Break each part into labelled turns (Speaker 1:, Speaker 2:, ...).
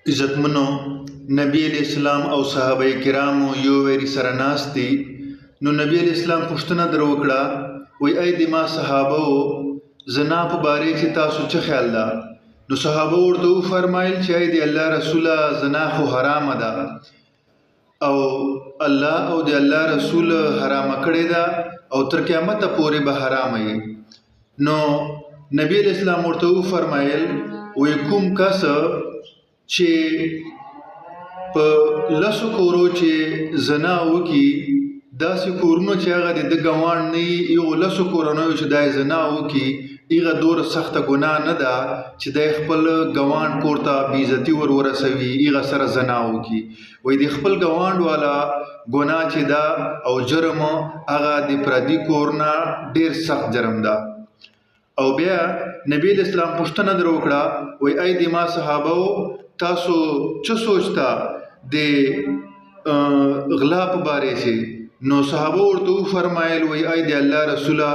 Speaker 1: عزتمنو نبی علیہ السلام او صحابه کرامو یو ویری سره ناست دي. نو نبی علیہ السلام پوښتنه در وکړه، وی ای د ما صحابه زنا په باره کې تاسو څه خیال ده؟ نو صحابه ورته وفرمایل چې ای د الله رسوله زنا خو حرامه ده او الله او د الله رسول حرامه کړې ده او تر قیامت پورې به حرامه وي. نو نبی علیہ السلام ورته وفرمایل، وی کوم کس چې په لسو کورو چې زنا وکي، داسې کورونو چې هغه د ګوان نه وي، یو لسو کورونو چې دا زنا وکي هغه دوره سخته ګناه نه ده چې د خپل ګوان کور ته بېعزتي ورسوي، هغه سره زنا وکي. وایي د خپل ګوانډ والا ګناه چې ده او جرم هغه د پردي کور نه ډېر سخت جرم ده. او بیا نبی علیہ السلام پوښتنه در وکړه، وایي ای د ما صحابه تاسو څه سوچتا د غلا په باره کې؟ نو صحابه ورته وفرمایل، وایي ای د الله رسوله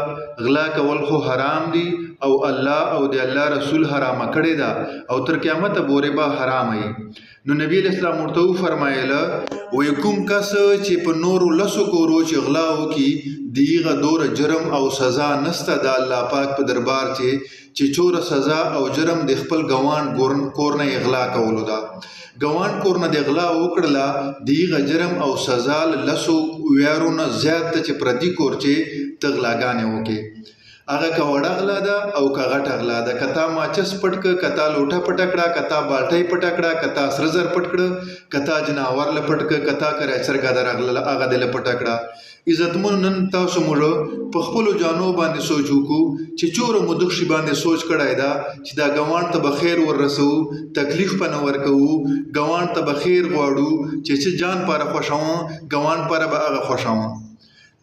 Speaker 1: غلا کول خو حرام دي او الله او د الله رسول حرامه کړې ده او تر قیامت پورې به حرامه وي. نو نبی علیہ السلام ورته وفرمایل، وایي کوم کس چې په نورو لسو کورو چې غلا وکي د هغه دوره جرم او سزا نسته د الله پاک په دربار چې چوره سزا او جرم د خپل ګوان کور نه اغلا کولو ده. ګوان کور نه د اغلا وکړله د هغه جرم او سزا لسو ویارو نه زیات ته چې پردي کور چې ته غلاګانې وکې، هغه که وړه غلا ده او که غټه غلا ده، که تا ماچس پټ کړه، که تا لوټه پټه کړه، که تا بالټۍ پټه کړه، که تا سره زر پټ کړه، که تا جناور له پټ کړه، که تا کراچرګه ده راغله هغه دې له پټه کړه. عزتمنو نن تاسو موږ په خپلو جانو باندې سوچ وکړو چې چوره مو دغه شي باندې سوچ کړی ده چې دا ګوان ته به خیر ورسوو، تکلیف په نه ورکوو، ګوان ته به خیر غواړو چې جان پاره خوښوم ګوان پاره به هغه خوښوم.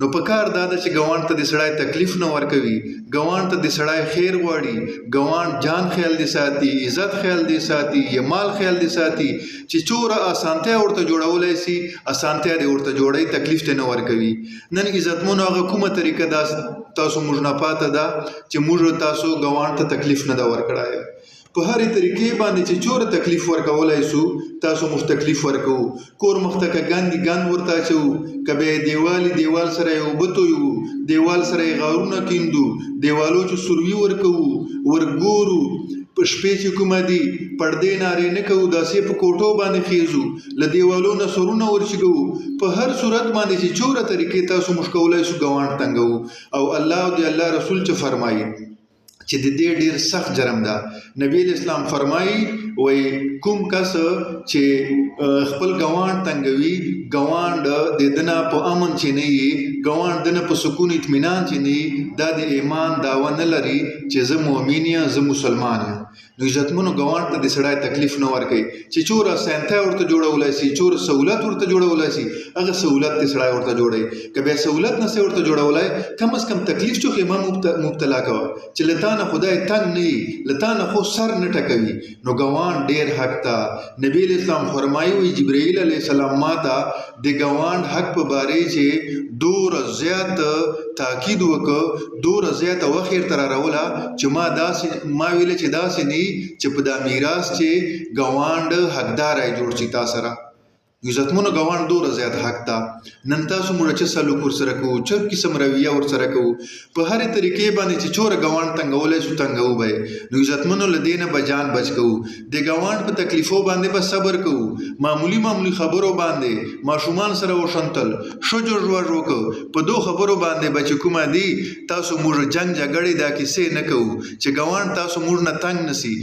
Speaker 1: نو په کار دا ده چې ګوان ته د سړی تکلیف نه ورکوي، ګوان ته د سړی خیر غواړي، ګوان جان خیال دی ساتي، عزت خیال دی ساتي، یا مال خیال دی ساتي، چې چوره اسانتیا ورته جوړولی سي اسانتیا دی ورته جوړوي، تکلیف ته نه ورکوي. نن عزتمنو هغه کومه طریقه دا تاسو موږ نه پاته ده چې موږ تاسو ګوان ته تکلیف نه ده ورکړی. په هرې طریقې باندې چې چوره تکلیف ورکولی سو تاسو موږ تکلیف ورکوو. کور مخته که ګند ګند ورته اچوو، که بیا یې دیوال سره یې اوبه تویو، دیوال سره یې غارونه کیندو، دیوالو چې سروي ورکوو، ورګورو، په شپې چې کومه دي پردې نارې نه کوو، داسې په کوټو باندې خیزو، له دیوالو نه سرونه ورچګو. په هر صورت باندې چې چوره طریقې تاسو موږ کولی سو ګوانډ تنګوو. او الله او د الله رسول څه فرمایي چې د دې ډېر سخت جرم ده. نبی علیہ السلام فرمایي، وایي کوم کس چې خپل ګوانډ تنګوي، ګوانډ د ده نه په امن چې نه وي، ګوانډ د نه په سکون اطمینان چې نه وي، دا د ایمان دعوه نه لري چې زه مؤمن یم، زه مسلمان یم. نو عزتمنو ګوانډ ته د سړی تکلیف نه ورکوي چې چوره اسانتیا ورته جوړولی سي، چوره سهولت ورته جوړولی سي، هغه سهولت د سړی ورته جوړوي. که بیا سهولت نه سي ورته جوړولی، کم از کم تکلیف چوخې مه مبتلا کوه چې له تا نه خدای تنګ نه وي، له تا نه خو سر نه ټکوي. نو ګوانډ ډېر حق ته نبی علیہ السلام فرمایي، وایي جبرائیل علیہ السلام ما ته د ګوانډ حق په باره چې دوره زیات تاکید وکړه، دوره زیاته وخت یې ته راروله چې ما ویله چې داسې نه چې په دا میراث چې ګوانډ حقدار یې جوړ شي تا سره. عزتمنو ګوانډ دوره زیات حق ده. نن تاسو موږ چې سلوک ورسره کوو، څه قسم رویه ورسره کوو، په هرې طریقې باندې چې چوره ګوانډ تنګولی سو تنګوو به یې. نو عزتمنو له دې نه به جان بچ کوو، د ګوانډ په تکلیفو باندې به صبر کوو، معمولی خبرو باندې ماشومان سره وشنتل، ښه جوړ وکړو، په دو خبرو باندې به چې کومه دي تاسو موږ جنګ جګړې دا کیسې نه کوو چې ګوانډ تاسو موږ نه تنګ نه سي،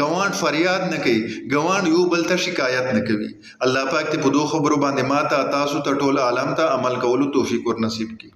Speaker 1: ګوانډ فریاد نه کوي، ګوانډ یو بل ته شکایت نه کوي. الله پاک په دو خبرو باندې ماته تاسو ته ټول عالم ته عمل کولو توفیق ور نصیب کړي.